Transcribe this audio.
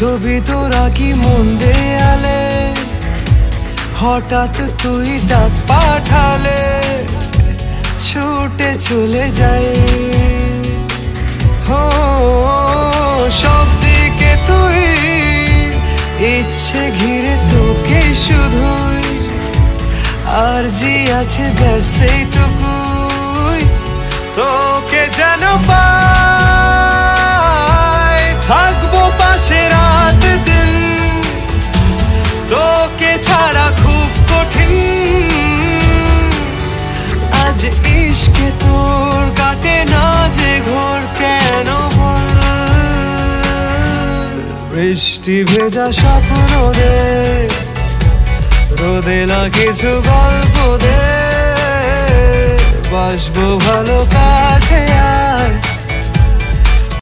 ছবি তোরা কি মন দেয়ালে, হঠাৎ তুই ডাক পাঠালে ছুটে চলে যায়। হো সব দিকে তুই, ইচ্ছে ঘিরে তোকে শুধুই, আর জি আছে ব্যাস এইটুকুই, তোকে যেন পাই, থাকবো পাশে রাত দিন, তোকে ছাড়া খুব কঠিন। আজ ইশকে তোর কাটে না যে ঘোর, কেন বল? বৃষ্টি ভেজা স্বপ্ন দে, রোদে না কিছু গল্প দে, বাসবো ভালো কাছে আর